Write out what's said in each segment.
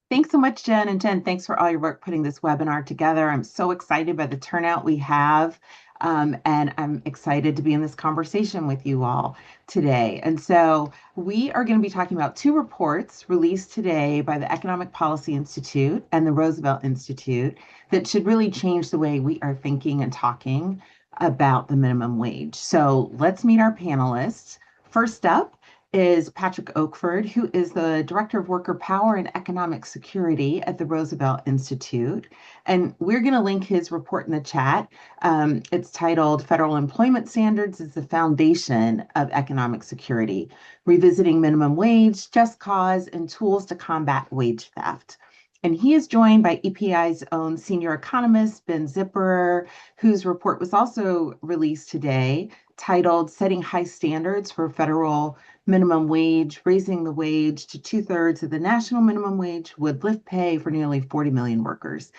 Thanks so much, Jen. And Jen, thanks for all your work putting this webinar together. I'm so excited by the turnout we have. And I'm excited to be in this conversation with you all today. And so we are going to be talking about two reports released today by the Economic Policy Institute and the Roosevelt Institute that should really change the way we are thinking and talking about the minimum wage. So let's meet our panelists. First up is Patrick Oakford, who is the Director of Worker Power and Economic Security at the Roosevelt Institute. And we're going to link his report in the chat. It's titled Federal Employment Standards is the Foundation of Economic Security, Revisiting Minimum Wage, Just Cause, and Tools to Combat Wage Theft. And he is joined by EPI's own senior economist, Ben Zipperer, whose report was also released today, titled Setting High Standards for Federal Minimum Wage, Raising the wage to two-thirds of the national minimum wage would lift pay for nearly 40 million workers.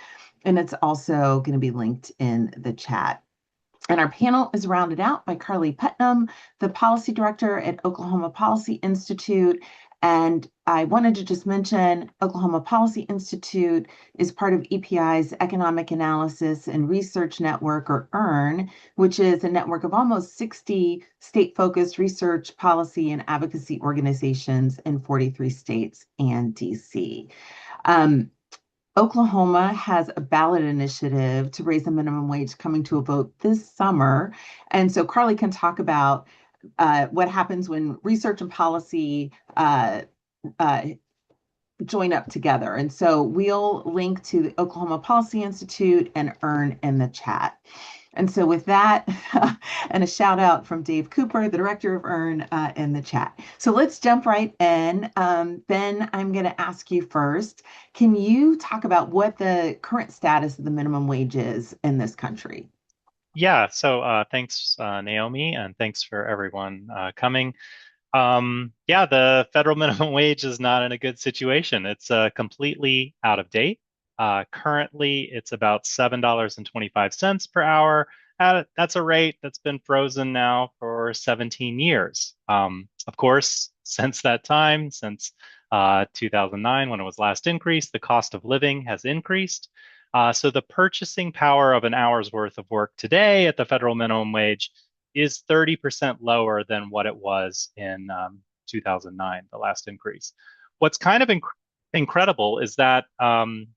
And it's also going to be linked in the chat. And our panel is rounded out by Carly Putnam, the policy director at Oklahoma Policy Institute. And I wanted to just mention Oklahoma Policy Institute is part of EPI's Economic Analysis and Research Network, or EARN, which is a network of almost 60 state-focused research, policy, and advocacy organizations in 43 states and DC. Oklahoma has a ballot initiative to raise the minimum wage coming to a vote this summer. And so Carly can talk about what happens when research and policy uh, join up together. And so we'll link to the Oklahoma Policy Institute and EARN in the chat. And so with that, and a shout out from Dave Cooper, the director of EARN, in the chat. So let's jump right in. Ben, I'm going to ask you first. Can you talk about what the current status of the minimum wage is in this country? Yeah, thanks, Naomi, and thanks for everyone coming. Yeah, the federal minimum wage is not in a good situation. It's completely out of date. Currently, it's about $7.25 per hour. That's a rate that's been frozen now for 17 years. Of course, since that time, since 2009, when it was last increased, the cost of living has increased. So the purchasing power of an hour's worth of work today at the federal minimum wage is 30% lower than what it was in 2009, the last increase. What's kind of incredible is that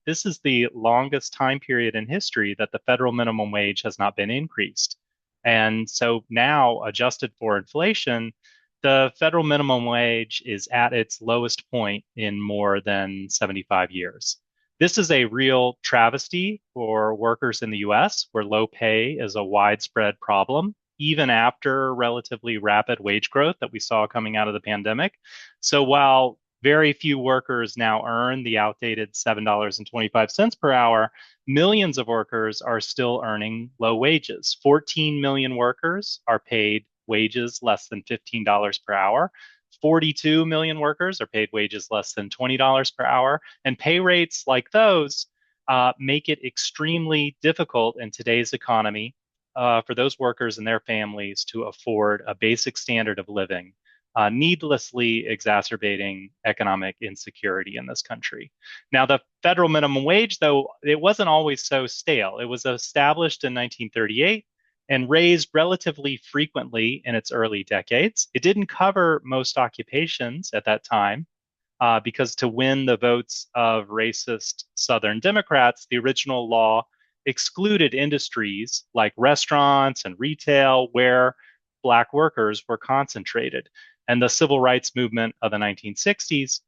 this is the longest time period in history that the federal minimum wage has not been increased. And so now, adjusted for inflation, the federal minimum wage is at its lowest point in more than 75 years. This is a real travesty for workers in the US, where low pay is a widespread problem, even after relatively rapid wage growth that we saw coming out of the pandemic. So while very few workers now earn the outdated $7.25 per hour, millions of workers are still earning low wages. 14 million workers are paid wages less than $15 per hour. 42 million workers are paid wages less than $20 per hour. And pay rates like those make it extremely difficult in today's economy for those workers and their families to afford a basic standard of living, needlessly exacerbating economic insecurity in this country. Now, the federal minimum wage, though, it wasn't always so stale. It was established in 1938 and raised relatively frequently in its early decades. It didn't cover most occupations at that time because to win the votes of racist Southern Democrats, the original law excluded industries like restaurants and retail where Black workers were concentrated. And the civil rights movement of the 1960s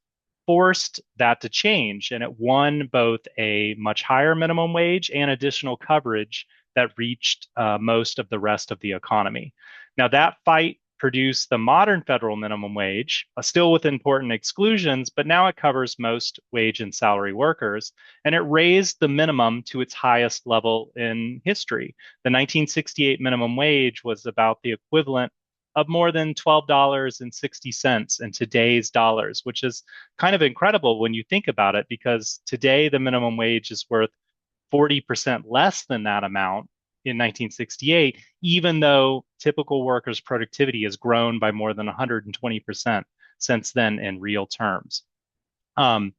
forced that to change, and it won both a much higher minimum wage and additional coverage that reached most of the rest of the economy. Now, that fight produced the modern federal minimum wage, still with important exclusions, but now it covers most wage and salary workers, and it raised the minimum to its highest level in history. The 1968 minimum wage was about the equivalent of more than $12.60 in today's dollars, which is kind of incredible when you think about it, because today the minimum wage is worth 40% less than that amount in 1968, even though typical workers' productivity has grown by more than 120% since then in real terms. Um,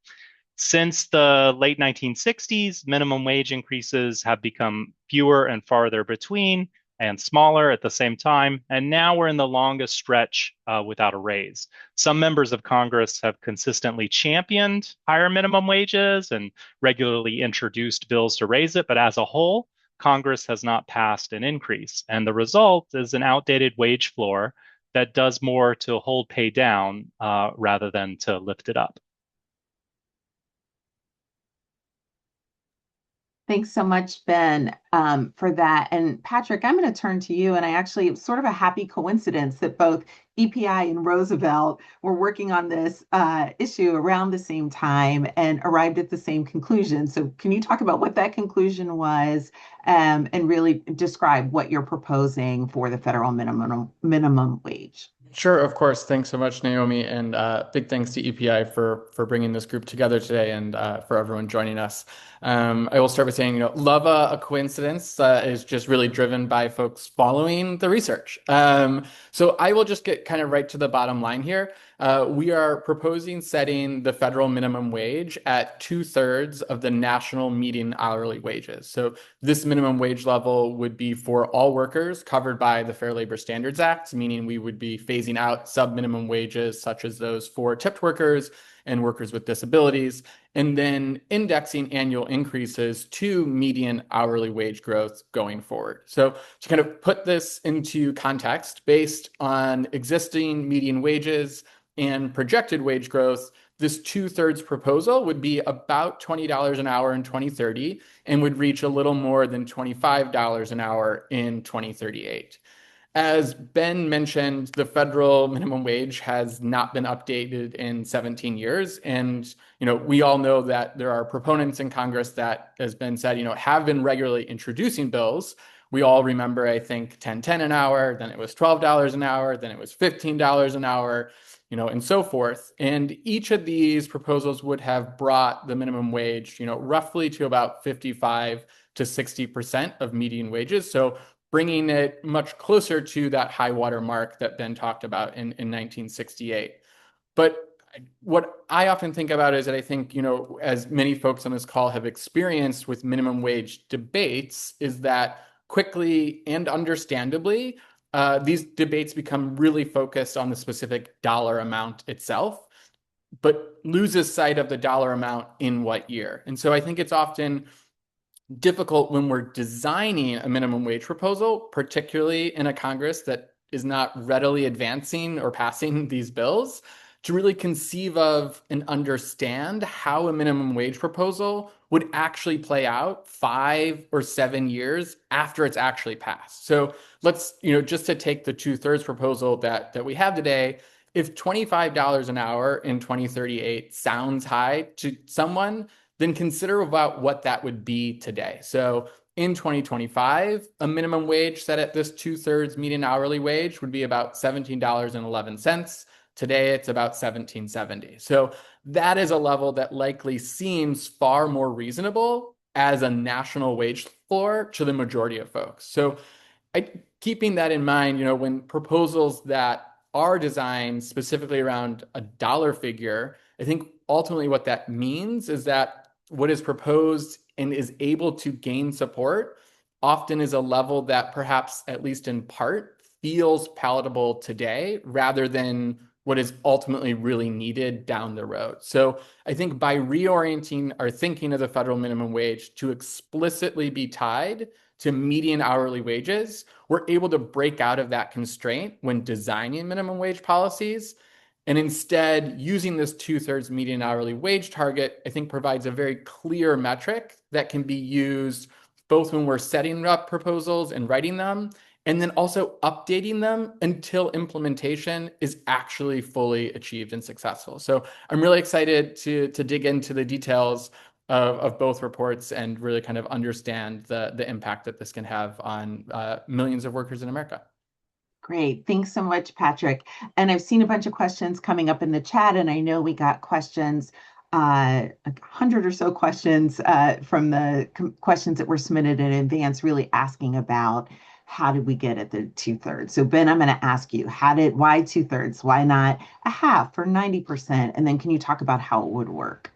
Since the late 1960s, minimum wage increases have become fewer and farther between and smaller at the same time. And now we're in the longest stretch without a raise. Some members of Congress have consistently championed higher minimum wages and regularly introduced bills to raise it. But as a whole, Congress has not passed an increase. And the result is an outdated wage floor that does more to hold pay down rather than to lift it up. Thanks so much, Ben, for that. And Patrick, I'm going to turn to you. And it's sort of a happy coincidence that both EPI and Roosevelt were working on this issue around the same time and arrived at the same conclusion. So, can you talk about what that conclusion was, and really describe what you're proposing for the federal minimum wage? Sure, of course. Thanks so much, Naomi, and big thanks to EPI for bringing this group together today and for everyone joining us. I will start by saying, love a coincidence is just really driven by folks following the research. So I will just get kind of right to the bottom line here. We are proposing setting the federal minimum wage at 2/3 of the national median hourly wages. So this minimum wage level would be for all workers covered by the Fair Labor Standards Act, meaning we would be phasing out sub-minimum wages such as those for tipped workers and workers with disabilities, and then indexing annual increases to median hourly wage growth going forward. So to kind of put this into context, based on existing median wages and projected wage growth, this 2/3 proposal would be about $20 an hour in 2030 and would reach a little more than $25 an hour in 2038. As Ben mentioned, the federal minimum wage has not been updated in 17 years. And, we all know that there are proponents in Congress that, as Ben said, have been regularly introducing bills. We all remember, I think, 10.10 an hour, then it was $12 an hour, then it was $15 an hour, and so forth. And each of these proposals would have brought the minimum wage, roughly to about 55 to 60% of median wages. So bringing it much closer to that high water mark that Ben talked about in 1968. But what I often think about is that I think, as many folks on this call have experienced with minimum wage debates, is that quickly and understandably, these debates become really focused on the specific dollar amount itself, but loses sight of the dollar amount in what year. And so I think it's often difficult when we're designing a minimum wage proposal, particularly in a Congress that is not readily advancing or passing these bills, to really conceive of and understand how a minimum wage proposal would actually play out 5 or 7 years after it's actually passed. So let's, just to take the 2/3 proposal that we have today, if $25 an hour in 2038 sounds high to someone, then consider about what that would be today. So in 2025, a minimum wage set at this 2/3 median hourly wage would be about $17.11. Today, it's about $17.70. So that is a level that likely seems far more reasonable as a national wage floor to the majority of folks. So keeping that in mind, when proposals that are designed specifically around a dollar figure, I think ultimately what that means is that what is proposed and is able to gain support often is a level that perhaps, at least in part, feels palatable today rather than what is ultimately really needed down the road. So I think by reorienting our thinking of the federal minimum wage to explicitly be tied to median hourly wages, we're able to break out of that constraint when designing minimum wage policies. And instead, using this 2/3 median hourly wage target, I think provides a very clear metric that can be used both when we're setting up proposals and writing them, and then also updating them until implementation is actually fully achieved and successful. So I'm really excited to dig into the details of both reports and really kind of understand the impact that this can have on millions of workers in America. Great. Thanks so much, Patrick. And I've seen a bunch of questions coming up in the chat, and I know we got questions, like 100 or so questions from the questions that were submitted in advance, really asking about how did we get at the 2/3. So Ben, I'm going to ask you, why 2/3? Why not a half or 90%? And then can you talk about how it would work?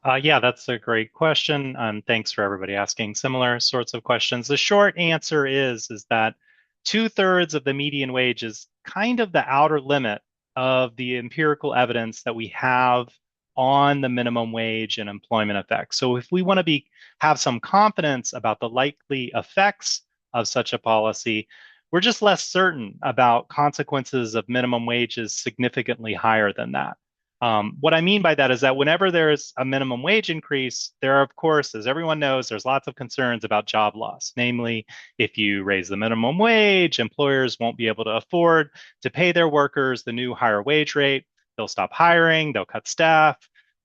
Yeah, that's a great question. Thanks for everybody asking similar sorts of questions. The short answer is that two-thirds of the median wage is kind of the outer limit of the empirical evidence that we have on the minimum wage and employment effects. So if we want to have some confidence about the likely effects of such a policy, we're just less certain about consequences of minimum wages significantly higher than that. What I mean by that is that whenever there's a minimum wage increase, there are, of course, as everyone knows, there's lots of concerns about job loss. Namely, if you raise the minimum wage, employers won't be able to afford to pay their workers the new higher wage rate. They'll stop hiring, they'll cut staff.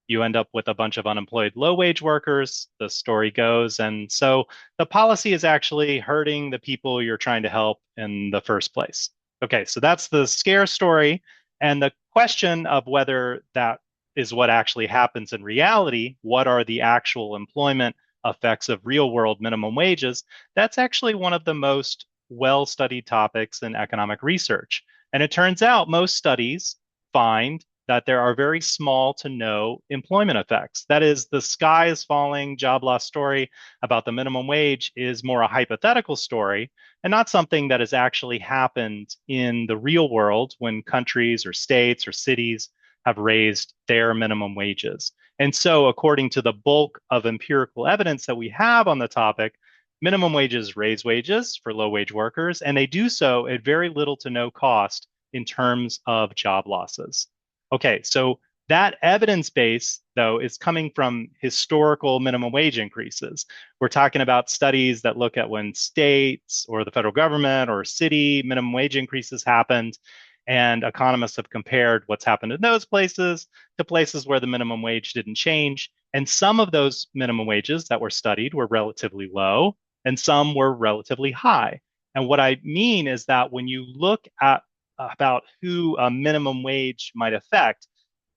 You end up with a bunch of unemployed low wage workers, the story goes. And so the policy is actually hurting the people you're trying to help in the first place. Okay, so that's the scare story. And the question of whether that is what actually happens in reality, what are the actual employment effects of real world minimum wages? That's actually one of the most well studied topics in economic research. And it turns out most studies find that there are very small to no employment effects. That is, the sky is falling job loss story about the minimum wage is more a hypothetical story and not something that has actually happened in the real world when countries or states or cities have raised their minimum wages. And so, according to the bulk of empirical evidence that we have on the topic, minimum wages raise wages for low wage workers, and they do so at very little to no cost in terms of job losses. Okay, so that evidence base, though, is coming from historical minimum wage increases. We're talking about studies that look at when states or the federal government or city minimum wage increases happened. And economists have compared what's happened in those places to places where the minimum wage didn't change. And some of those minimum wages that were studied were relatively low, and some were relatively high. And what I mean is that when you look at about who a minimum wage might affect,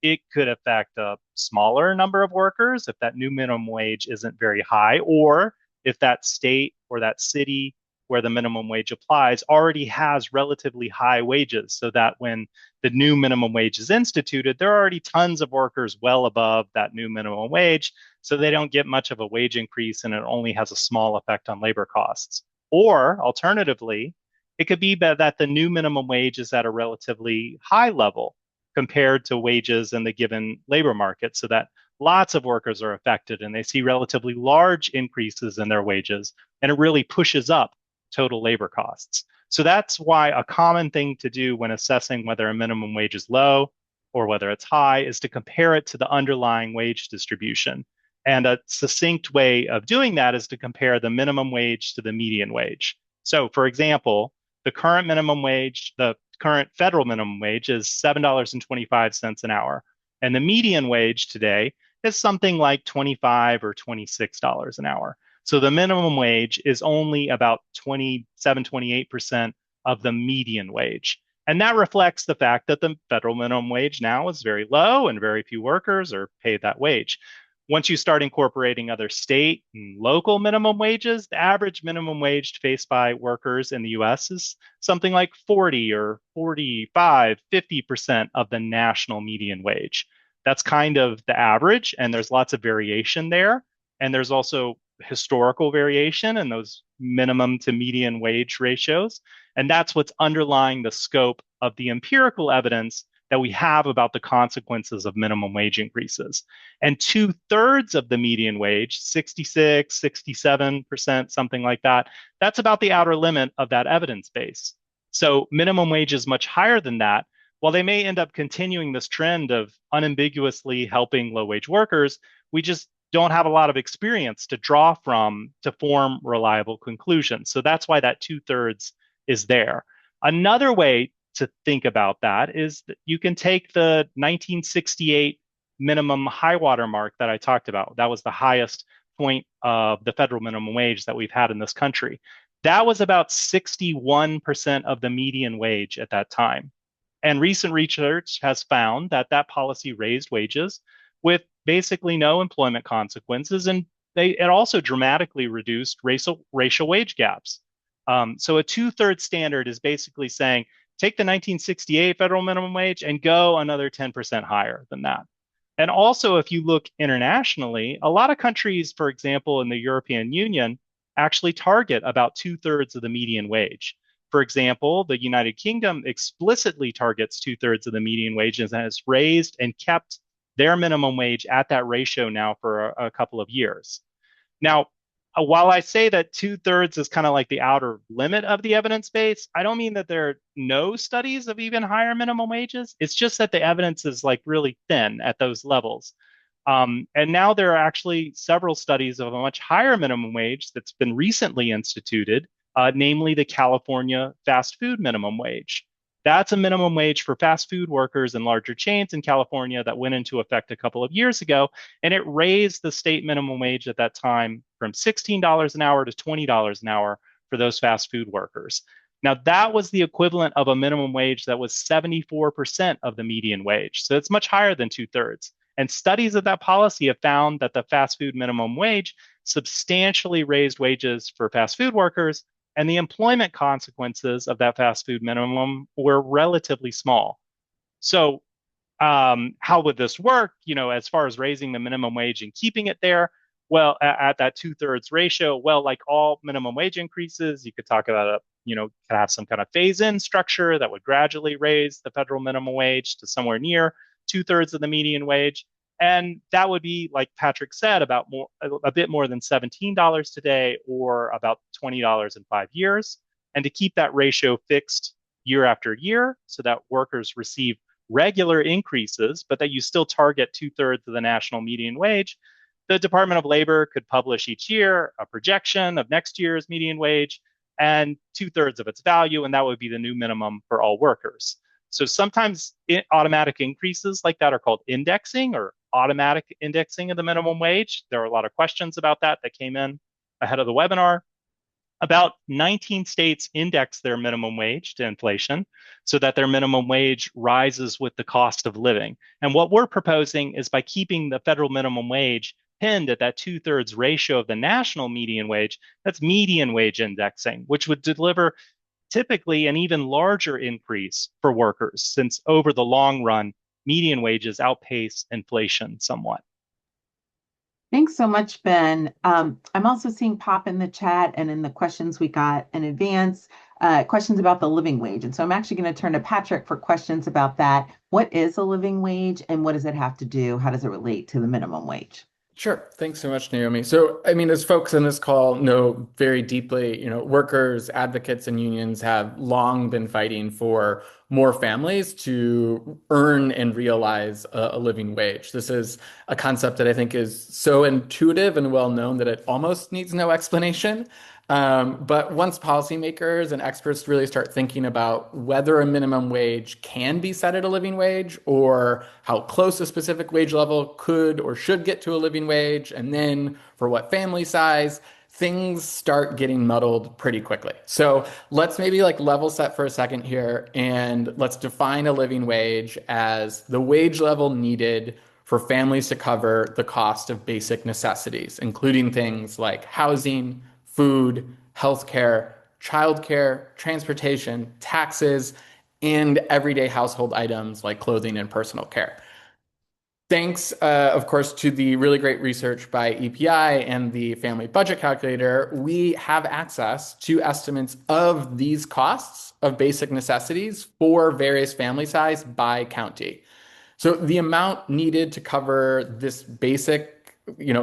it could affect a smaller number of workers if that new minimum wage isn't very high, or if that state or that city where the minimum wage applies already has relatively high wages, so that when the new minimum wage is instituted, there are already tons of workers well above that new minimum wage, so they don't get much of a wage increase and it only has a small effect on labor costs. Or alternatively, it could be that the new minimum wage is at a relatively high level compared to wages in the given labor market, so that lots of workers are affected and they see relatively large increases in their wages, and it really pushes up total labor costs. So that's why a common thing to do when assessing whether a minimum wage is low or whether it's high is to compare it to the underlying wage distribution. And a succinct way of doing that is to compare the minimum wage to the median wage. So, for example, the current minimum wage, the current federal minimum wage is $7.25 an hour. And the median wage today is something like $25 or $26 an hour. So the minimum wage is only about 27, 28% of the median wage. And that reflects the fact that the federal minimum wage now is very low and very few workers are paid that wage. Once you start incorporating other state and local minimum wages, the average minimum wage faced by workers in the US is something like 40 or 45, 50% of the national median wage. That's kind of the average, and there's lots of variation there. And there's also historical variation in those minimum to median wage ratios. And that's what's underlying the scope of the empirical evidence that we have about the consequences of minimum wage increases. And two-thirds of the median wage, 66, 67%, something like that, that's about the outer limit of that evidence base. So minimum wage is much higher than that. While they may end up continuing this trend of unambiguously helping low-wage workers, we just don't have a lot of experience to draw from to form reliable conclusions. So that's why that two-thirds is there. Another way to think about that is that you can take the 1968 minimum high water mark that I talked about. That was the highest point of the federal minimum wage that we've had in this country. That was about 61% of the median wage at that time. And recent research has found that that policy raised wages with basically no employment consequences, and it also dramatically reduced racial wage gaps. So a two-thirds standard is basically saying, take the 1968 federal minimum wage and go another 10% higher than that. And also, if you look internationally, a lot of countries, for example, in the European Union, actually target about two-thirds of the median wage. For example, the United Kingdom explicitly targets two-thirds of the median wage and has raised and kept their minimum wage at that ratio now for a couple of years. Now, while I say that two-thirds is kind of like the outer limit of the evidence base, I don't mean that there are no studies of even higher minimum wages. It's just that the evidence is like really thin at those levels. And now there are actually several studies of a much higher minimum wage that's been recently instituted, namely the California fast food minimum wage. That's a minimum wage for fast food workers in larger chains in California that went into effect a couple of years ago. And it raised the state minimum wage at that time from $16 an hour to $20 an hour for those fast food workers. Now, that was the equivalent of a minimum wage that was 74% of the median wage. So it's much higher than two-thirds. And studies of that policy have found that the fast food minimum wage substantially raised wages for fast food workers, and the employment consequences of that fast food minimum were relatively small. So, how would this work? As far as raising the minimum wage and keeping it there, well, at that two-thirds ratio, well, like all minimum wage increases, you could talk about could have some kind of phase-in structure that would gradually raise the federal minimum wage to somewhere near two-thirds of the median wage. And that would be, like Patrick said, a bit more than $17 today, or about $20 in 5 years. And to keep that ratio fixed year after year so that workers receive regular increases, but that you still target two-thirds of the national median wage, the Department of Labor could publish each year a projection of next year's median wage and two-thirds of its value, and that would be the new minimum for all workers. So sometimes automatic increases like that are called indexing or automatic indexing of the minimum wage. There are a lot of questions about that came in ahead of the webinar. About 19 states index their minimum wage to inflation so that their minimum wage rises with the cost of living. And what we're proposing is, by keeping the federal minimum wage pinned at that two-thirds ratio of the national median wage, that's median wage indexing, which would deliver typically an even larger increase for workers, since over the long run, median wages outpace inflation somewhat. Thanks so much, Ben. I'm also seeing pop in the chat and in the questions we got in advance, questions about the living wage. And so I'm actually going to turn to Patrick for questions about that. What is a living wage and what does it have to do? How does it relate to the minimum wage? Sure. Thanks so much, Naomi. So, I mean, as folks on this call know very deeply, workers, advocates, and unions have long been fighting for more families to earn and realize a living wage. This is a concept that I think is so intuitive and well known that it almost needs no explanation. But once policymakers and experts really start thinking about whether a minimum wage can be set at a living wage, or how close a specific wage level could or should get to a living wage, and then for what family size, things start getting muddled pretty quickly. So let's maybe level set for a second here, and let's define a living wage as the wage level needed for families to cover the cost of basic necessities, including things like housing, food, healthcare, childcare, transportation, taxes, and everyday household items like clothing and personal care. Thanks, of course, to the really great research by EPI and the Family Budget Calculator, we have access to estimates of these costs of basic necessities for various family size by county. So the amount needed to cover this basic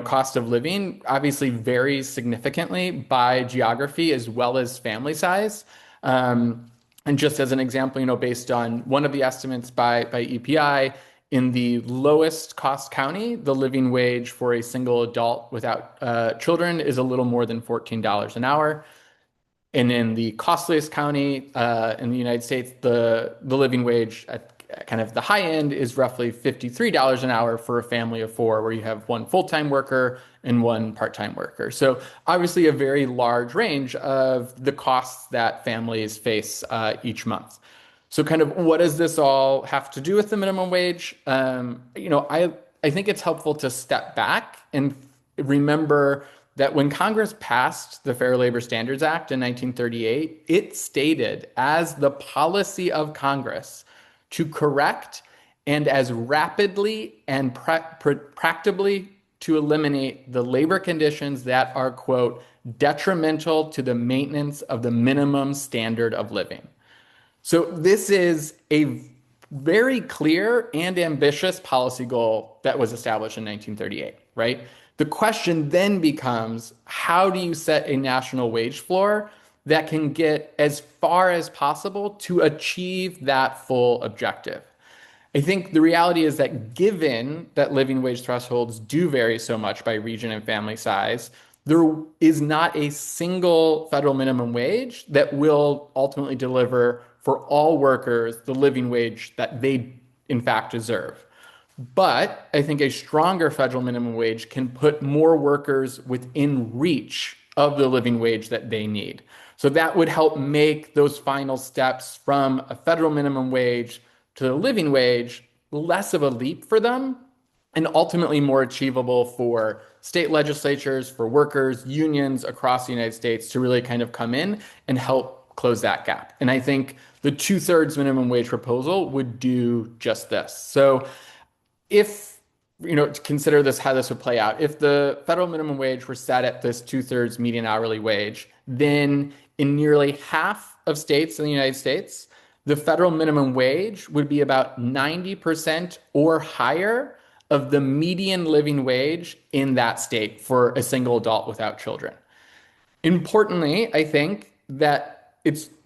cost of living obviously varies significantly by geography as well as family size. And just as an example, based on one of the estimates by EPI, in the lowest cost county, the living wage for a single adult without children is a little more than $14 an hour. And in the costliest county in the United States, the living wage at kind of the high end is roughly $53 an hour for a family of four, where you have one full-time worker and one part-time worker. So obviously a very large range of the costs that families face each month. So kind of what does this all have to do with the minimum wage? I think it's helpful to step back and remember that when Congress passed the Fair Labor Standards Act in 1938, it stated as the policy of Congress to correct and as rapidly and practicably to eliminate the labor conditions that are, quote, detrimental to the maintenance of the minimum standard of living. So this is a very clear and ambitious policy goal that was established in 1938, right? The question then becomes, how do you set a national wage floor that can get as far as possible to achieve that full objective? I think the reality is that given that living wage thresholds do vary so much by region and family size, there is not a single federal minimum wage that will ultimately deliver for all workers the living wage that they in fact deserve. But I think a stronger federal minimum wage can put more workers within reach of the living wage that they need. So that would help make those final steps from a federal minimum wage to the living wage less of a leap for them and ultimately more achievable for state legislatures, for workers, unions across the United States to really kind of come in and help close that gap. And I think the 2/3 minimum wage proposal would do just this. So if, to consider this, how this would play out, if the federal minimum wage were set at this 2/3 median hourly wage, then in nearly half of states in the United States, the federal minimum wage would be about 90% or higher of the median living wage in that state for a single adult without children. Importantly, I think that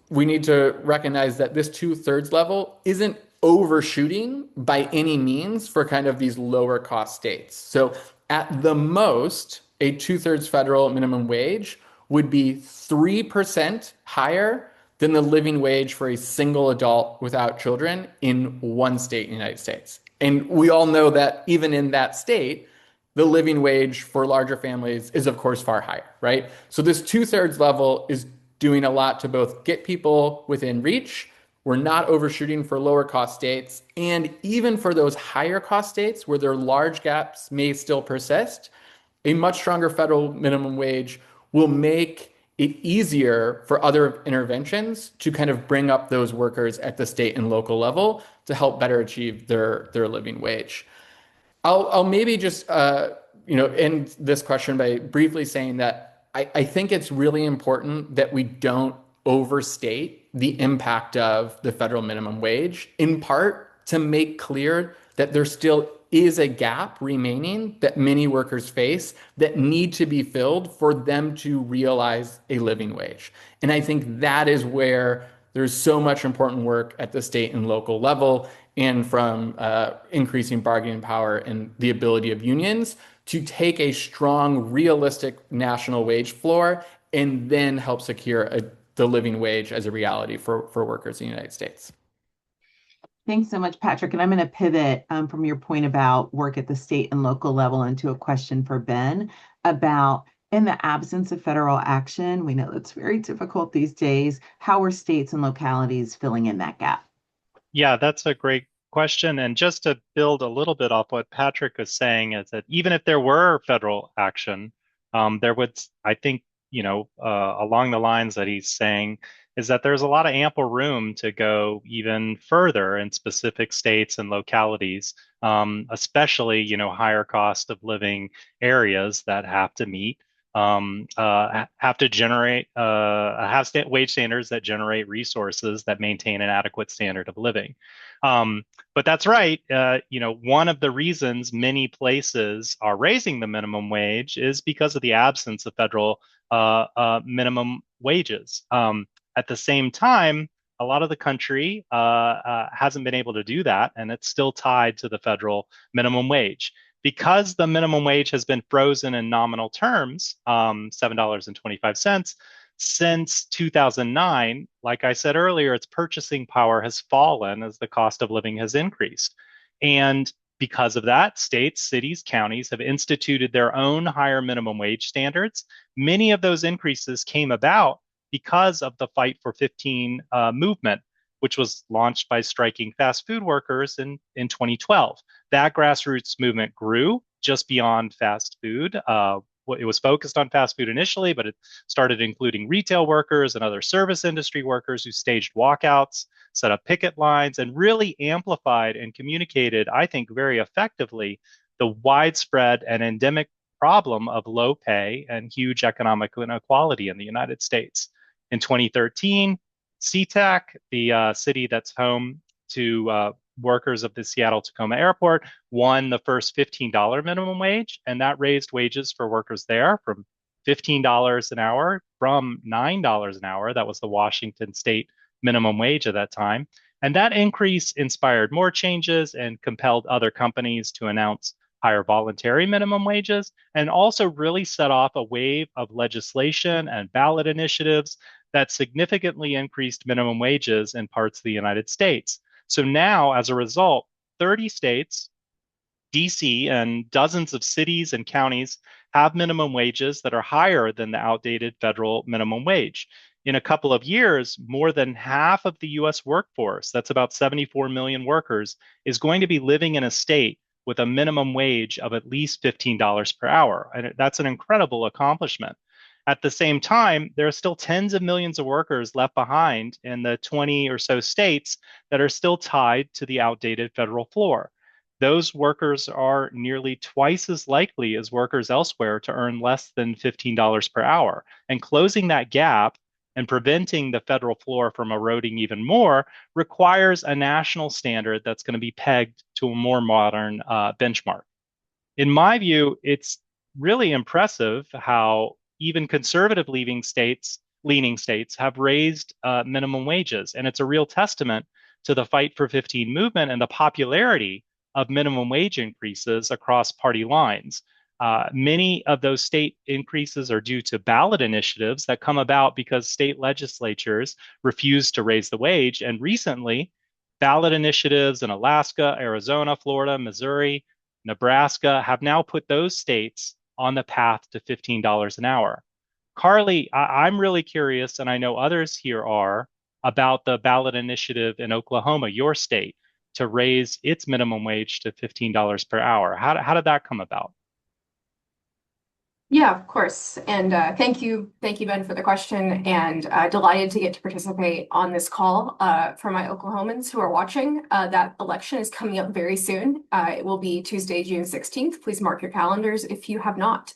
we need to recognize that this 2/3 level isn't overshooting by any means for kind of these lower cost states. So at the most, a 2/3 federal minimum wage would be 3% higher than the living wage for a single adult without children in one state in the United States. And we all know that even in that state, the living wage for larger families is, of course, far higher, right? So this 2/3 level is doing a lot to both get people within reach. We're not overshooting for lower cost states. And even for those higher cost states where their large gaps may still persist, a much stronger federal minimum wage will make it easier for other interventions to kind of bring up those workers at the state and local level to help better achieve their living wage. I'll maybe just end this question by briefly saying that I think it's really important that we don't overstate the impact of the federal minimum wage, in part to make clear that there still is a gap remaining that many workers face that need to be filled for them to realize a living wage. And I think that is where there's so much important work at the state and local level, and from increasing bargaining power and the ability of unions to take a strong, realistic national wage floor and then help secure the living wage as a reality for workers in the United States. Thanks so much, Patrick. And I'm going to pivot from your point about work at the state and local level into a question for Ben about, in the absence of federal action, we know that's very difficult these days. How are states and localities filling in that gap? Yeah, that's a great question. And just to build a little bit off what Patrick was saying is that even if there were federal action, there would, I think, along the lines that he's saying, is that there's a lot of ample room to go even further in specific states and localities, especially, higher cost of living areas that have to meet, have to generate, have wage standards that generate resources that maintain an adequate standard of living. But that's right. One of the reasons many places are raising the minimum wage is because of the absence of federal minimum wages. At the same time, a lot of the country hasn't been able to do that, and it's still tied to the federal minimum wage. Because the minimum wage has been frozen in nominal terms, $7.25, since 2009, like I said earlier, its purchasing power has fallen as the cost of living has increased. And because of that, states, cities, counties have instituted their own higher minimum wage standards. Many of those increases came about because of the Fight for 15 movement, which was launched by striking fast food workers in 2012. That grassroots movement grew just beyond fast food. it was focused on fast food initially, but it started including retail workers and other service industry workers who staged walkouts, set up picket lines, and really amplified and communicated, I think, very effectively the widespread and endemic problem of low pay and huge economic inequality in the United States. In 2013, SeaTac, the city that's home to workers of the Seattle Tacoma Airport, won the first $15 minimum wage, and that raised wages for workers there from $15 an hour from $9 an hour. That was the Washington state minimum wage at that time. And that increase inspired more changes and compelled other companies to announce higher voluntary minimum wages, and also really set off a wave of legislation and ballot initiatives that significantly increased minimum wages in parts of the United States. So now, as a result, 30 states, DC, and dozens of cities and counties have minimum wages that are higher than the outdated federal minimum wage. In a couple of years, more than half of the US workforce, that's about 74 million workers, is going to be living in a state with a minimum wage of at least $15 per hour. And that's an incredible accomplishment. At the same time, there are still tens of millions of workers left behind in the 20 or so states that are still tied to the outdated federal floor. Those workers are nearly twice as likely as workers elsewhere to earn less than $15 per hour. And closing that gap and preventing the federal floor from eroding even more requires a national standard that's going to be pegged to a more modern benchmark. In my view, it's really impressive how even conservative leaning states have raised minimum wages. And it's a real testament to the Fight for 15 movement and the popularity of minimum wage increases across party lines. Many of those state increases are due to ballot initiatives that come about because state legislatures refuse to raise the wage. And recently, ballot initiatives in Alaska, Arizona, Florida, Missouri, Nebraska have now put those states on the path to $15 an hour. Carly, I'm really curious, and I know others here are, about the ballot initiative in Oklahoma, your state, to raise its minimum wage to $15 per hour. How did that come about? Yeah, of course. And thank you, Ben, for the question. And delighted to get to participate on this call for my Oklahomans who are watching. That election is coming up very soon. It will be Tuesday, June 16th. Please mark your calendars if you have not.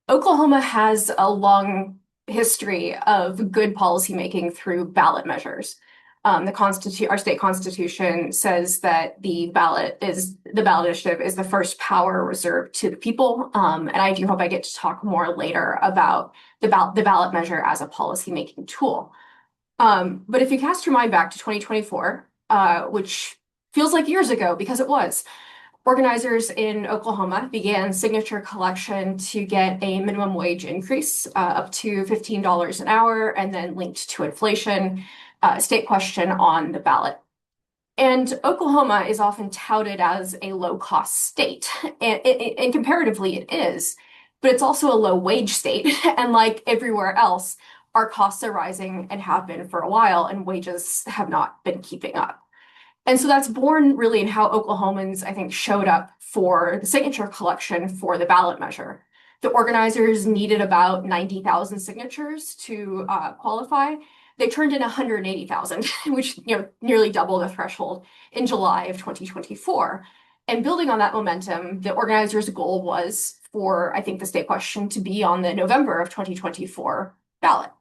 Oklahoma has a long history of good policymaking through ballot measures. Our state constitution says that the ballot initiative is the first power reserved to the people. And I do hope I get to talk more later about the ballot measure as a policymaking tool. But if you cast your mind back to 2024, which feels like years ago because it was, organizers in Oklahoma began signature collection to get a minimum wage increase up to $15 an hour and then linked to inflation. State question on the ballot. And Oklahoma is often touted as a low-cost state, and comparatively it is, but it's also a low-wage state. And like everywhere else, our costs are rising and have been for a while, and wages have not been keeping up. And so that's born really in how Oklahomans, I think, showed up for the signature collection for the ballot measure. The organizers needed about 90,000 signatures to qualify. They turned in 180,000, which nearly double the threshold in July of 2024. And building on that momentum, the organizers' goal was for, I think, the state question to be on the November of 2024 ballot.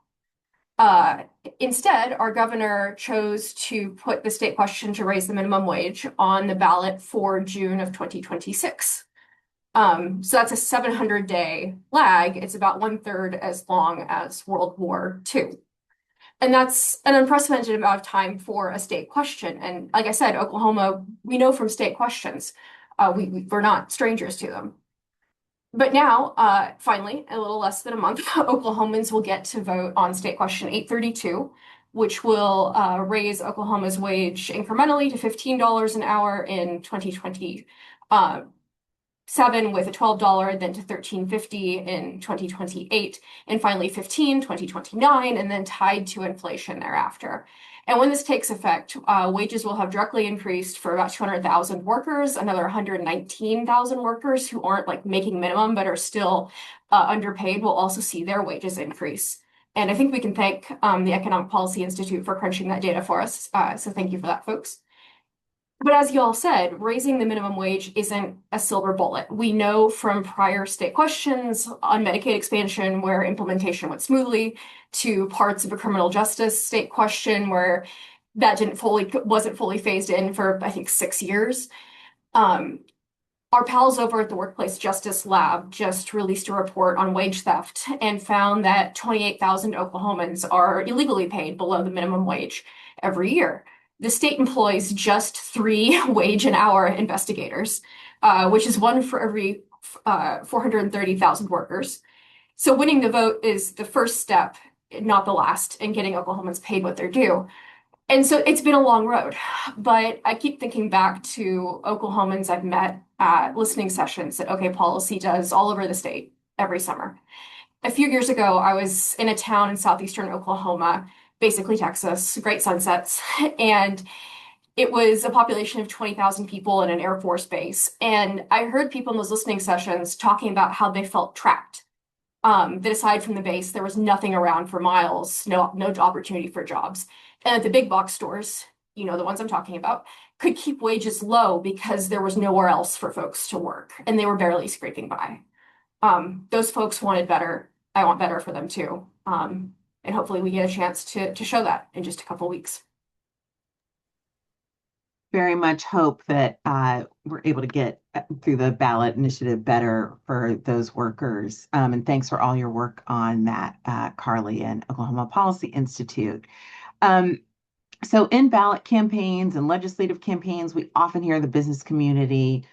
Instead, our governor chose to put the state question to raise the minimum wage on the ballot for June of 2026. So that's a 700-day lag. It's about 1/3 as long as World War II. And that's an unprecedented amount of time for a state question. And like I said, Oklahoma, we know from state questions, we're not strangers to them. But now, finally, a little less than a month, Oklahomans will get to vote on State Question 832, which will raise Oklahoma's wage incrementally to $15 an hour in 2027 with a $12, then to $13.50 in 2028, and finally $15, 2029, and then tied to inflation thereafter. And when this takes effect, wages will have directly increased for about 200,000 workers, another 119,000 workers who aren't like making minimum but are still underpaid will also see their wages increase. And I think we can thank the Economic Policy Institute for crunching that data for us. So thank you for that, folks. But as you all said, raising the minimum wage isn't a silver bullet. We know from prior state questions on Medicaid expansion where implementation went smoothly, to parts of a criminal justice state question where that wasn't fully phased in for, I think, 6 years. Our pals over at the Workplace Justice Lab just released a report on wage theft and found that 28,000 Oklahomans are illegally paid below the minimum wage every year. The state employs just 3 wage and hour investigators, which is 1 for every 430,000 workers. So winning the vote is the first step, not the last, in getting Oklahomans paid what they're due. And so it's been a long road, but I keep thinking back to Oklahomans I've met at listening sessions that OK Policy does all over the state every summer. A few years ago, I was in a town in southeastern Oklahoma, basically Texas, great sunsets, and it was a population of 20,000 people in an Air Force base. And I heard people in those listening sessions talking about how they felt trapped. That aside from the base, there was nothing around for miles, no opportunity for jobs. And at the big box stores, you know, the ones I'm talking about, could keep wages low because there was nowhere else for folks to work, and they were barely scraping by. Those folks wanted better. I want better for them too. And hopefully we get a chance to show that in just a couple weeks. Very much hope that we're able to get through the ballot initiative better for those workers. And thanks for all your work on that, Carly and Oklahoma Policy Institute. So in ballot campaigns and legislative campaigns, we often hear the business community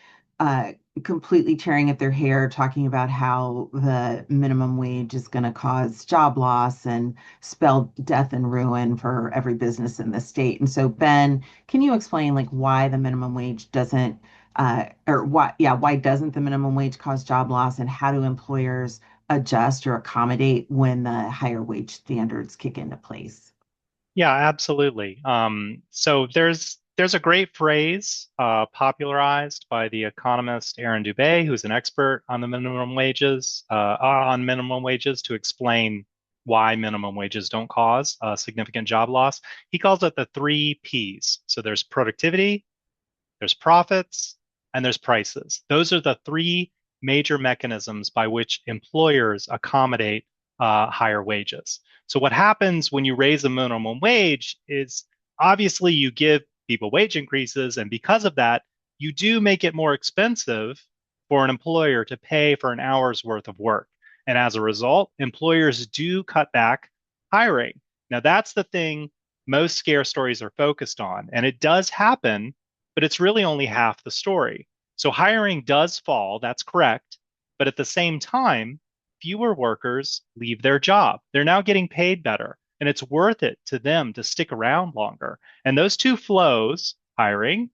completely tearing at their hair, talking about how the minimum wage is going to cause job loss and spell death and ruin for every business in the state. And so, Ben, can you explain like why the minimum wage doesn't, why doesn't the minimum wage cause job loss, and how do employers adjust or accommodate when the higher wage standards kick into place? Yeah, absolutely. So there's a great phrase popularized by the economist Aaron Dubay, who's an expert on the minimum wages, to explain why minimum wages don't cause significant job loss. He calls it the 3 Ps. So there's productivity, there's profits, and there's prices. Those are the 3 major mechanisms by which employers accommodate higher wages. So what happens when you raise the minimum wage is obviously you give people wage increases, and because of that, you do make it more expensive for an employer to pay for an hour's worth of work. And as a result, employers do cut back hiring. Now, that's the thing most scare stories are focused on, and it does happen, but it's really only half the story. So hiring does fall, that's correct, but at the same time, fewer workers leave their job. They're now getting paid better, and it's worth it to them to stick around longer. And those 2 flows, hiring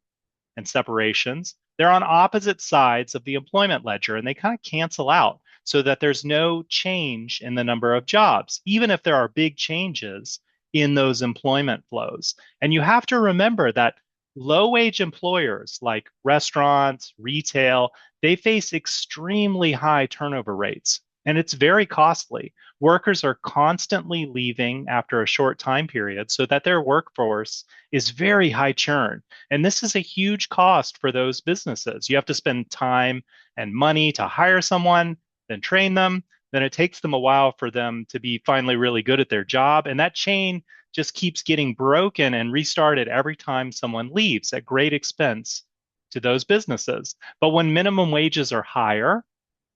and separations, they're on opposite sides of the employment ledger, and they kind of cancel out so that there's no change in the number of jobs, even if there are big changes in those employment flows. And you have to remember that low-wage employers like restaurants, retail, they face extremely high turnover rates. And it's very costly. Workers are constantly leaving after a short time period so that their workforce is very high churn. And this is a huge cost for those businesses. You have to spend time and money to hire someone, then train them. Then it takes them a while for them to be finally really good at their job. And that chain just keeps getting broken and restarted every time someone leaves at great expense to those businesses. But when minimum wages are higher,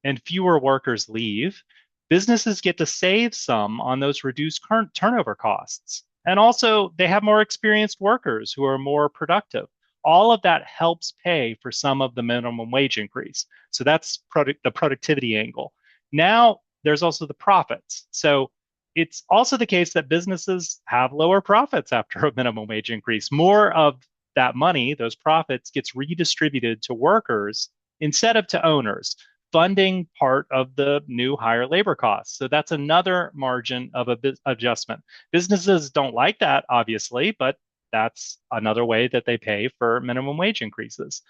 and fewer workers leave, businesses get to save some on those reduced current turnover costs. And also, they have more experienced workers who are more productive. All of that helps pay for some of the minimum wage increase. So that's the productivity angle. Now, there's also the profits. So it's also the case that businesses have lower profits after a minimum wage increase. More of that money, those profits, gets redistributed to workers instead of to owners. funding part of the new higher labor costs. So that's another margin of adjustment. Businesses don't like that, obviously, but that's another way that they pay for minimum wage increases.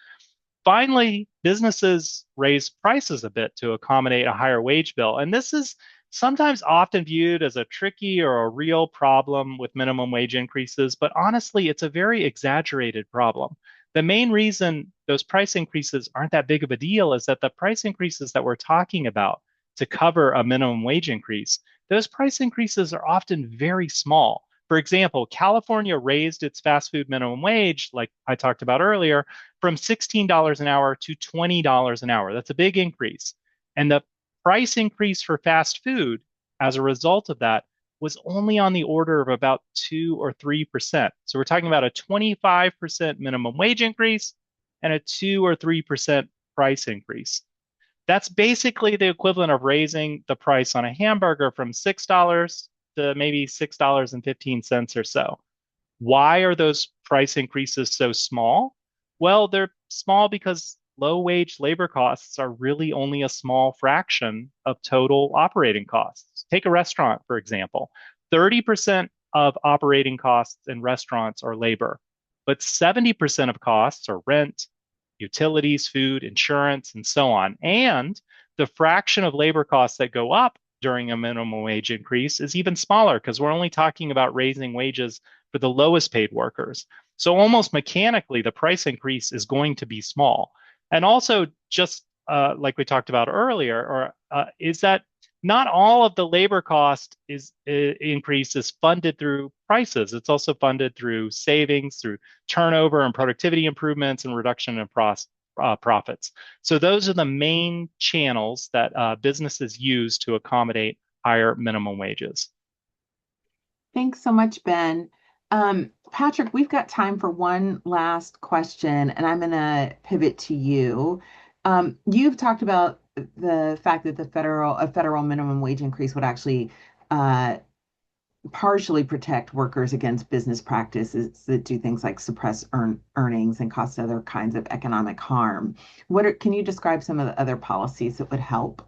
Finally, businesses raise prices a bit to accommodate a higher wage bill. And this is sometimes often viewed as a tricky or a real problem with minimum wage increases, but honestly, it's a very exaggerated problem. The main reason those price increases aren't that big of a deal is that the price increases that we're talking about to cover a minimum wage increase, those price increases are often very small. For example, California raised its fast food minimum wage, like I talked about earlier, from $16 an hour to $20 an hour. That's a big increase. And the price increase for fast food as a result of that was only on the order of about 2 or 3%. So we're talking about a 25% minimum wage increase and a 2 or 3% price increase. That's basically the equivalent of raising the price on a hamburger from $6 to maybe $6.15 or so. Why are those price increases so small? Well, they're small because low wage labor costs are really only a small fraction of total operating costs. Take a restaurant, for example. 30% of operating costs in restaurants are labor, but 70% of costs are rent, utilities, food, insurance, and so on. And the fraction of labor costs that go up during a minimum wage increase is even smaller because we're only talking about raising wages for the lowest paid workers. So almost mechanically, the price increase is going to be small. And also, just like we talked about earlier, is that not all of the labor cost increase is funded through prices. It's also funded through savings, through turnover and productivity improvements and reduction in profits. So those are the main channels that businesses use to accommodate higher minimum wages. Thanks so much, Ben. Patrick, we've got time for one last question, and I'm going to pivot to you. You've talked about the fact that a federal minimum wage increase would actually partially protect workers against business practices that do things like suppress earnings and cause other kinds of economic harm. Can you describe some of the other policies that would help?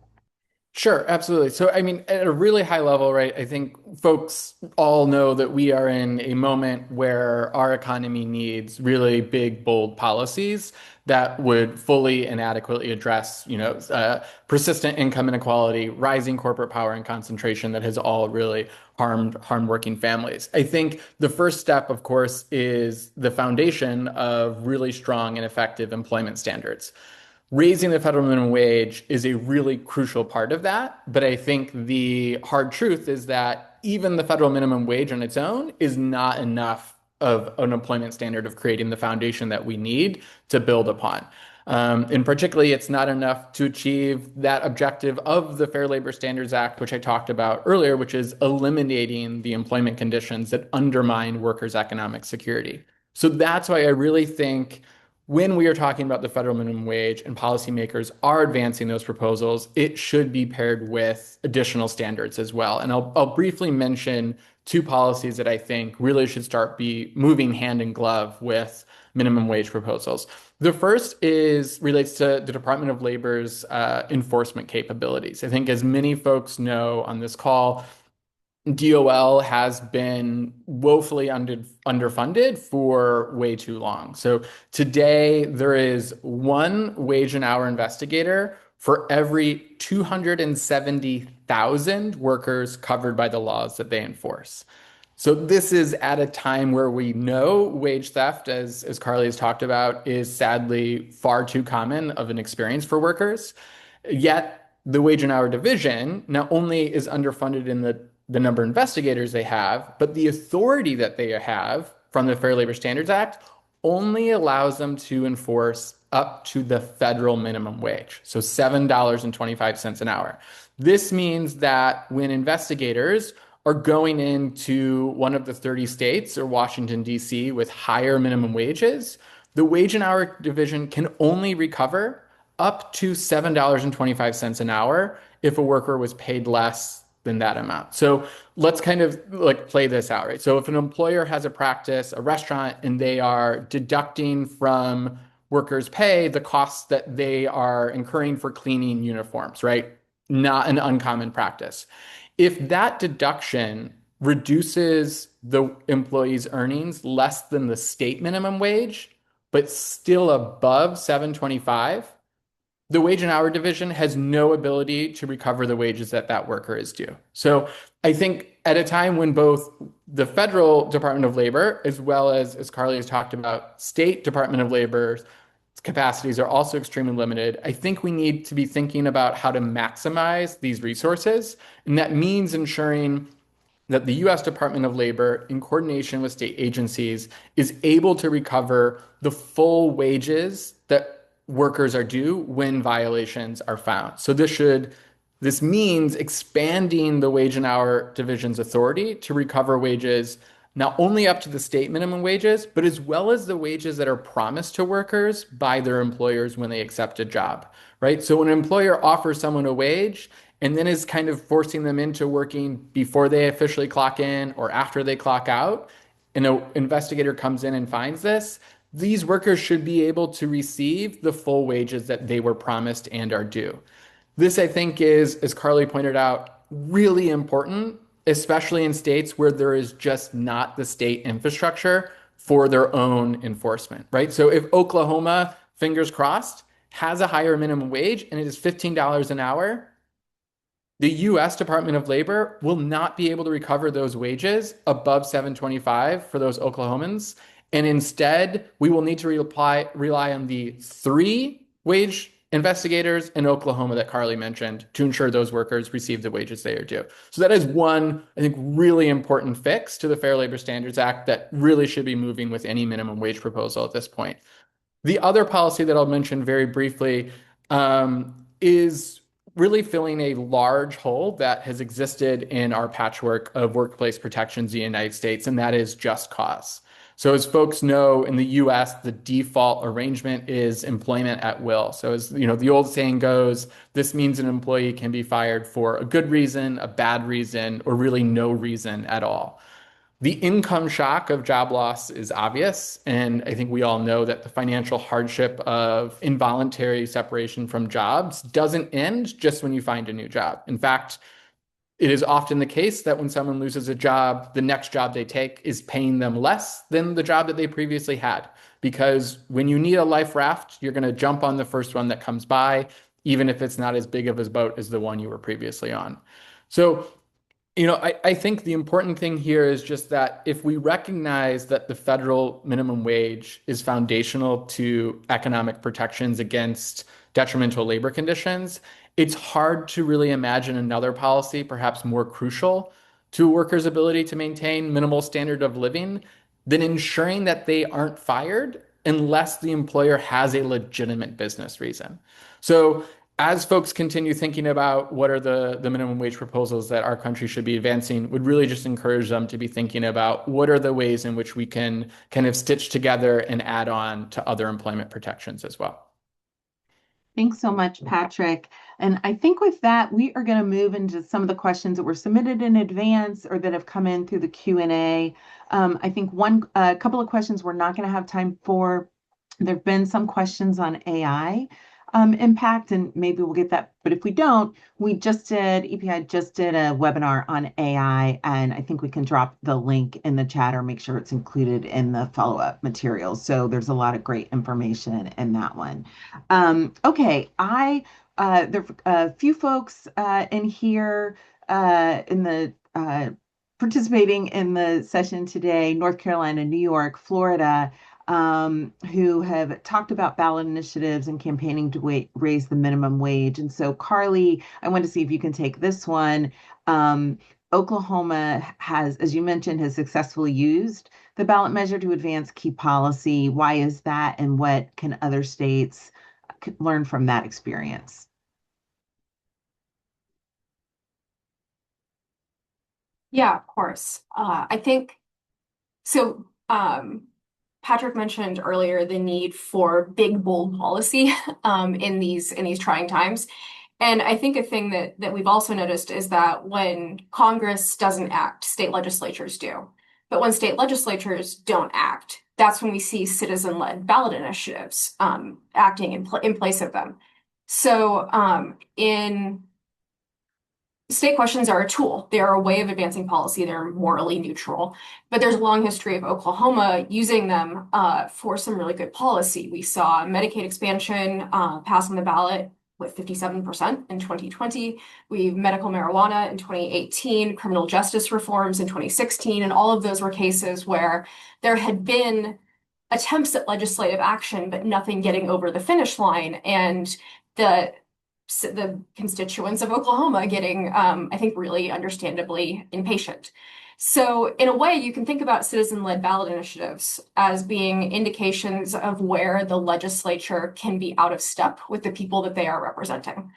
Sure, absolutely. So, I mean, at a really high level, right, I think folks all know that we are in a moment where our economy needs really big, bold policies that would fully and adequately address, persistent income inequality, rising corporate power and concentration that has all really harmed working families. I think the first step, of course, is the foundation of really strong and effective employment standards. Raising the federal minimum wage is a really crucial part of that. But I think the hard truth is that even the federal minimum wage on its own is not enough of an employment standard of creating the foundation that we need to build upon. And particularly, it's not enough to achieve that objective of the Fair Labor Standards Act, which I talked about earlier, which is eliminating the employment conditions that undermine workers' economic security. So that's why I really think when we are talking about the federal minimum wage and policymakers are advancing those proposals, it should be paired with additional standards as well. And I'll briefly mention two policies that I think really should start be moving hand in glove with minimum wage proposals. The first relates to the Department of Labor's enforcement capabilities. I think as many folks know on this call, DOL has been woefully underfunded for way too long. So today there is one wage and hour investigator for every 270,000 workers covered by the laws that they enforce. So this is at a time where we know wage theft, as Carly has talked about, is sadly far too common of an experience for workers. Yet the wage and hour division not only is underfunded in the number of investigators they have, but the authority that they have from the Fair Labor Standards Act only allows them to enforce up to the federal minimum wage, so $7.25 an hour. This means that when investigators are going into one of the 30 states or Washington, D.C. with higher minimum wages, the wage and hour division can only recover up to $7.25 an hour if a worker was paid less than that amount. So let's kind of like play this out, right? So if an employer has a practice, a restaurant, and they are deducting from workers pay the costs that they are incurring for cleaning uniforms, right? Not an uncommon practice. If that deduction reduces the employee's earnings less than the state minimum wage, but still above 725, the wage and hour division has no ability to recover the wages that that worker is due. So I think at a time when both the federal Department of Labor, as well as Carly has talked about, state Department of Labor's capacities are also extremely limited, I think we need to be thinking about how to maximize these resources. And that means ensuring that the US Department of Labor, in coordination with state agencies, is able to recover the full wages that workers are due when violations are found. So this means expanding the wage and hour division's authority to recover wages not only up to the state minimum wages, but as well as the wages that are promised to workers by their employers when they accept a job, right? So when an employer offers someone a wage and then is kind of forcing them into working before they officially clock in or after they clock out, and an investigator comes in and finds this, these workers should be able to receive the full wages that they were promised and are due. This, I think, is, as Carly pointed out, really important, especially in states where there is just not the state infrastructure for their own enforcement, right? So if Oklahoma, fingers crossed, has a higher minimum wage and it is $15 an hour, the US Department of Labor will not be able to recover those wages above 725 for those Oklahomans. And instead, we will need to rely on the 3 wage investigators in Oklahoma that Carly mentioned to ensure those workers receive the wages they are due. So that is one, I think, really important fix to the Fair Labor Standards Act that really should be moving with any minimum wage proposal at this point. The other policy that I'll mention very briefly is really filling a large hole that has existed in our patchwork of workplace protections in the United States, and that is just cause. So as folks know, in the US, the default arrangement is employment at will. So as you know, the old saying goes, this means an employee can be fired for a good reason, a bad reason, or really no reason at all. The income shock of job loss is obvious, and I think we all know that the financial hardship of involuntary separation from jobs doesn't end just when you find a new job. In fact, it is often the case that when someone loses a job, the next job they take is paying them less than the job that they previously had. Because when you need a life raft, you're going to jump on the first one that comes by, even if it's not as big of a boat as the one you were previously on. So, I think the important thing here is just that if we recognize that the federal minimum wage is foundational to economic protections against detrimental labor conditions, it's hard to really imagine another policy, perhaps more crucial to workers' ability to maintain minimal standard of living, than ensuring that they aren't fired unless the employer has a legitimate business reason. So as folks continue thinking about what are the minimum wage proposals that our country should be advancing, would really just encourage them to be thinking about what are the ways in which we can kind of stitch together and add on to other employment protections as well. Thanks so much, Patrick. And I think with that, we are going to move into some of the questions that were submitted in advance or that have come in through the Q&A. I think a couple of questions we're not going to have time for. There have been some questions on AI impact, and maybe we'll get that. But if we don't, EPI just did a webinar on AI, and I think we can drop the link in the chat or make sure it's included in the follow-up materials. So there's a lot of great information in that one. Okay, there are a few folks in here in the participating in the session today, North Carolina, New York, Florida, who have talked about ballot initiatives and campaigning to raise the minimum wage. And so, Carly, I want to see if you can take this one. Oklahoma has, as you mentioned, has successfully used the ballot measure to advance key policy. Why is that, and what can other states learn from that experience? Yeah, of course. I think so. Patrick mentioned earlier the need for big, bold policy in these trying times. And I think a thing that we've also noticed is that when Congress doesn't act, state legislatures do. But when state legislatures don't act, that's when we see citizen-led ballot initiatives acting in place of them. So in state questions are a tool. They are a way of advancing policy. They're morally neutral. But there's a long history of Oklahoma using them for some really good policy. We saw Medicaid expansion pass on the ballot with 57% in 2020. We medical marijuana in 2018, criminal justice reforms in 2016, and all of those were cases where there had been attempts at legislative action, but nothing getting over the finish line. And the constituents of Oklahoma getting, I think, really understandably impatient. So in a way, you can think about citizen-led ballot initiatives as being indications of where the legislature can be out of step with the people that they are representing.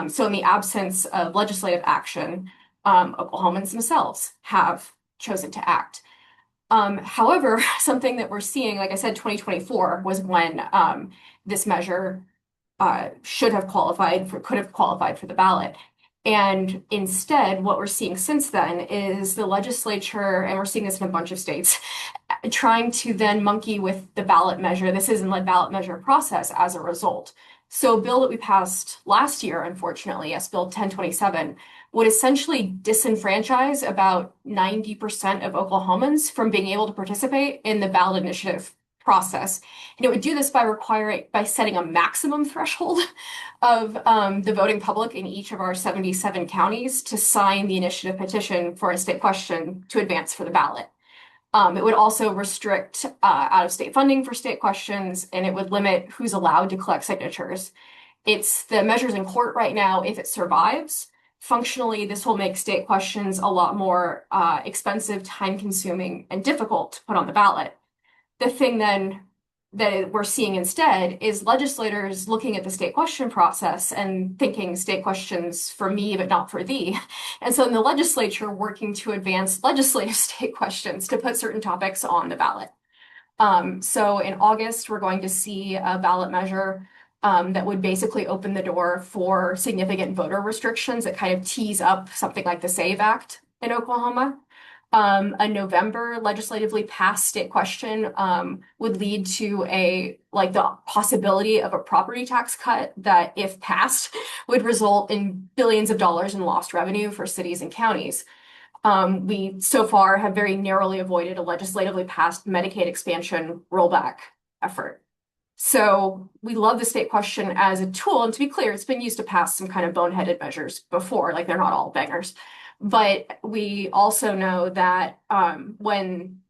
So in the absence of legislative action, Oklahomans themselves have chosen to act. However, something that we're seeing, like I said, 2024 was when this measure could have qualified for the ballot. And instead, what we're seeing since then is the legislature, and we're seeing this in a bunch of states, trying to then monkey with the ballot measure, the citizen-led ballot measure process as a result. So a bill that we passed last year, unfortunately, S. Bill 1027, would essentially disenfranchise about 90% of Oklahomans from being able to participate in the ballot initiative process. And it would do this by setting a maximum threshold of the voting public in each of our 77 counties to sign the initiative petition for a state question to advance for the ballot. It would also restrict out-of-state funding for state questions, and it would limit who's allowed to collect signatures. It's the measures in court right now. If it survives, functionally, this will make state questions a lot more expensive, time-consuming, and difficult to put on the ballot. The thing then that we're seeing instead is legislators looking at the state question process and thinking state questions for me, but not for thee. And so in the legislature working to advance legislative state questions to put certain topics on the ballot. So in August, we're going to see a ballot measure that would basically open the door for significant voter restrictions that kind of tease up something like the SAVE Act in Oklahoma. A November legislatively passed state question would lead to the possibility of a property tax cut that, if passed, would result in billions of dollars in lost revenue for cities and counties. We so far have very narrowly avoided a legislatively passed Medicaid expansion rollback effort. So we love the state question as a tool, and to be clear, it's been used to pass some kind of boneheaded measures before, like they're not all bangers. But we also know that when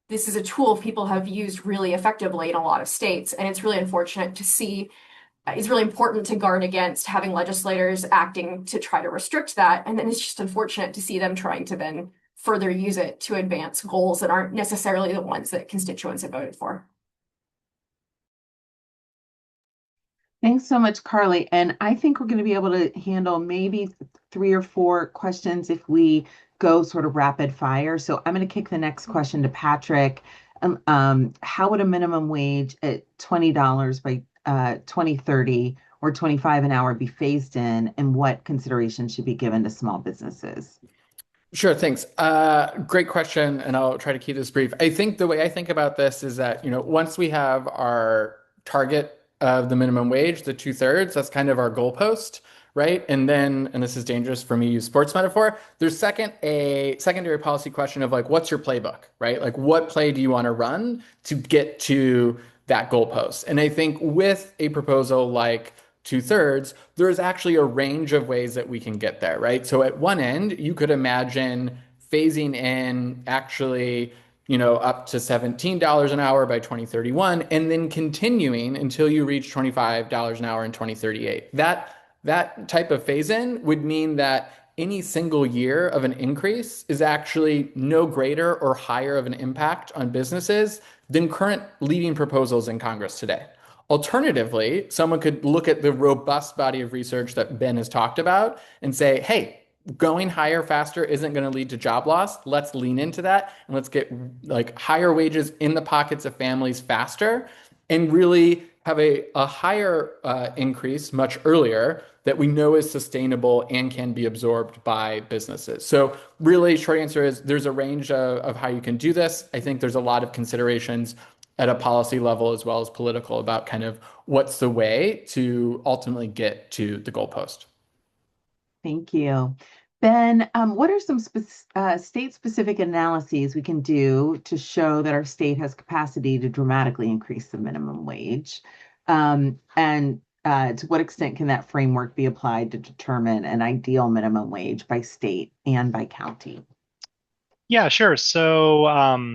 this is a tool people have used really effectively in a lot of states, and it's really unfortunate to see, it's really important to guard against having legislators acting to try to restrict that. And then it's just unfortunate to see them trying to then further use it to advance goals that aren't necessarily the ones that constituents have voted for. Thanks so much, Carly. And I think we're going to be able to handle maybe 3 or 4 questions if we go sort of rapid fire. So I'm going to kick the next question to Patrick. How would a minimum wage at $20 by 2030 or 25 an hour be phased in, and what consideration should be given to small businesses? Sure, thanks. Great question, and I'll try to keep this brief. I think the way I think about this is that, once we have our target of the minimum wage, the 2/3, that's kind of our goalpost, right? And then, and this is dangerous for me to use sports metaphor, there's a secondary policy question of what's your playbook, right? Like, what play do you want to run to get to that goalpost? And I think with a proposal like 2/3, there's actually a range of ways that we can get there, right? So at one end, you could imagine phasing in actually up to $17 an hour by 2031, and then continuing until you reach $25 an hour in 2038. That type of phase-in would mean that any single year of an increase is actually no greater or higher of an impact on businesses than current leading proposals in Congress today. Alternatively, someone could look at the robust body of research that Ben has talked about and say, hey, going higher faster isn't going to lead to job loss. Let's lean into that and let's get higher wages in the pockets of families faster and really have a higher increase much earlier that we know is sustainable and can be absorbed by businesses. So really, short answer is there's a range of how you can do this. I think there's a lot of considerations at a policy level as well as political about kind of what's the way to ultimately get to the goalpost. Thank you. Ben, what are some state-specific analyses we can do to show that our state has capacity to dramatically increase the minimum wage? And to what extent can that framework be applied to determine an ideal minimum wage by state and by county? Yeah, sure. So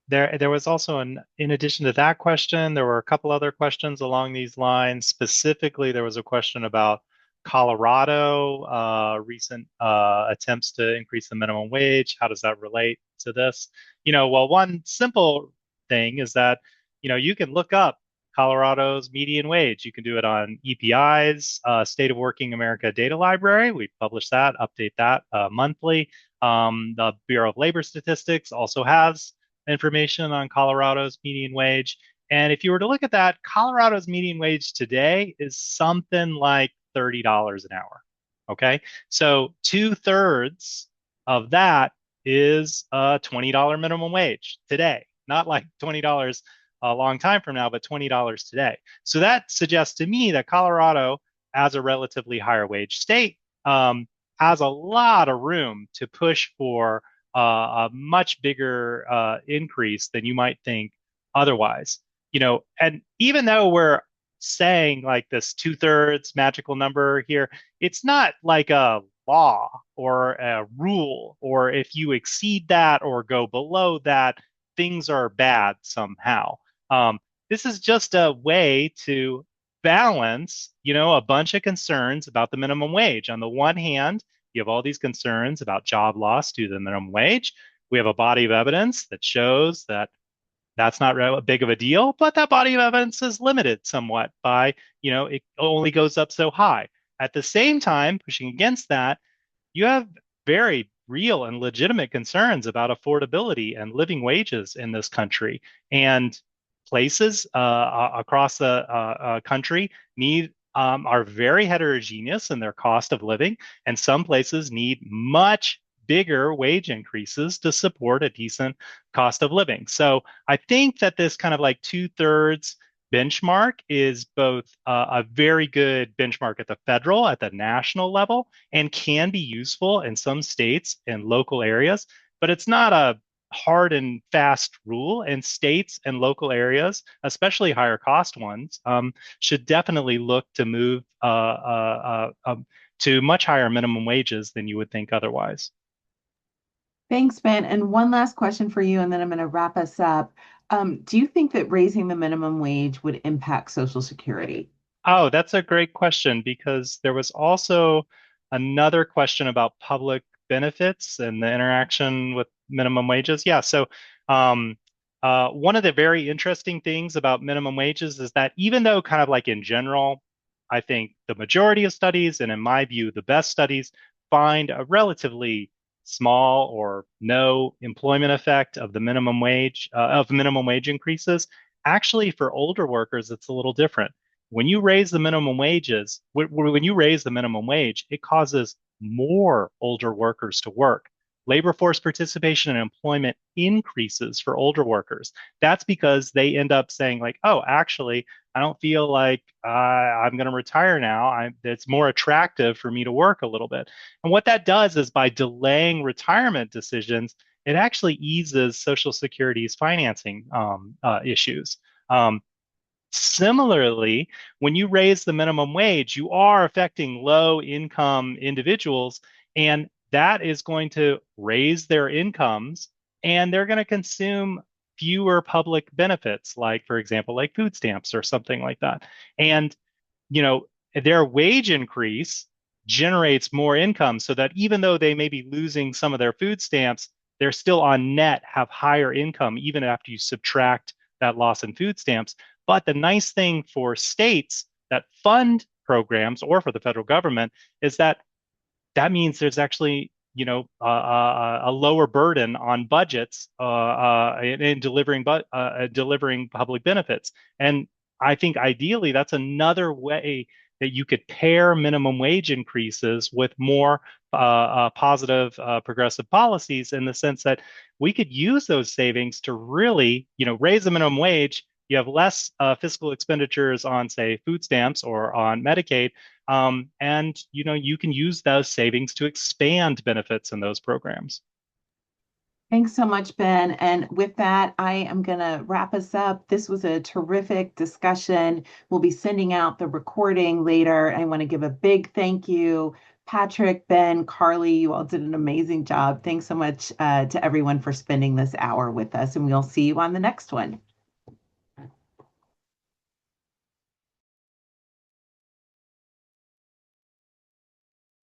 there was also in addition to that question, there were a couple other questions along these lines. Specifically, there was a question about Colorado, recent attempts to increase the minimum wage. How does that relate to this? Well, one simple thing is that, you can look up Colorado's median wage. You can do it on EPI's State of Working America data library. We publish that, update that monthly. The Bureau of Labor Statistics also has information on Colorado's median wage. And if you were to look at that, Colorado's median wage today is something like $30 an hour. Okay. So 2/3 of that is a $20 minimum wage today, not like $20 a long time from now, but $20 today. So that suggests to me that Colorado, as a relatively higher wage state, has a lot of room to push for a much bigger increase than you might think otherwise. And even though we're saying like this 2/3 magical number here, it's not like a law or a rule, or if you exceed that or go below that, things are bad somehow. This is just a way to balance, a bunch of concerns about the minimum wage. On the one hand, you have all these concerns about job loss due to the minimum wage. We have a body of evidence that shows that that's not big of a deal, but that body of evidence is limited somewhat by, it only goes up so high. At the same time, pushing against that, you have very real and legitimate concerns about affordability and living wages in this country. And places across the country are very heterogeneous in their cost of living, and some places need much bigger wage increases to support a decent cost of living. So I think that this kind of like 2/3 benchmark is both a very good benchmark at the federal, at the national level, and can be useful in some states and local areas, but it's not a hard and fast rule, and states and local areas, especially higher cost ones, should definitely look to move to much higher minimum wages than you would think otherwise. Thanks, Ben. And one last question for you, and then I'm going to wrap us up. Do you think that raising the minimum wage would impact Social Security? Oh, that's a great question, because there was also another question about public benefits and the interaction with minimum wages. Yeah, so one of the very interesting things about minimum wages is that even though kind of like in general, I think the majority of studies, and in my view, the best studies, find a relatively small or no employment effect of the minimum wage, of minimum wage increases. Actually, for older workers, it's a little different. When you raise the minimum wages, when you raise the minimum wage, it causes more older workers to work. Labor force participation and employment increases for older workers. That's because they end up saying like, oh, actually, I don't feel like I'm going to retire now. It's more attractive for me to work a little bit. And what that does is by delaying retirement decisions, it actually eases Social Security's financing issues. Similarly, when you raise the minimum wage, you are affecting low income individuals, and that is going to raise their incomes, and they're going to consume fewer public benefits, like, for example, like food stamps or something like that. And, their wage increase generates more income, so that even though they may be losing some of their food stamps, they're still on net have higher income, even after you subtract that loss in food stamps. But the nice thing for states that fund programs, or for the federal government, is that means there's actually, a lower burden on budgets in delivering delivering public benefits. And I think ideally that's another way that you could pair minimum wage increases with more positive progressive policies, in the sense that we could use those savings to really, raise the minimum wage. You have less fiscal expenditures on, say, food stamps or on Medicaid, and you can use those savings to expand benefits in those programs. Thanks so much, Ben. And with that, I am going to wrap us up. This was a terrific discussion. We'll be sending out the recording later. I want to give a big thank you, Patrick, Ben, Carly. You all did an amazing job. Thanks so much to everyone for spending this hour with us, and we'll see you on the next one.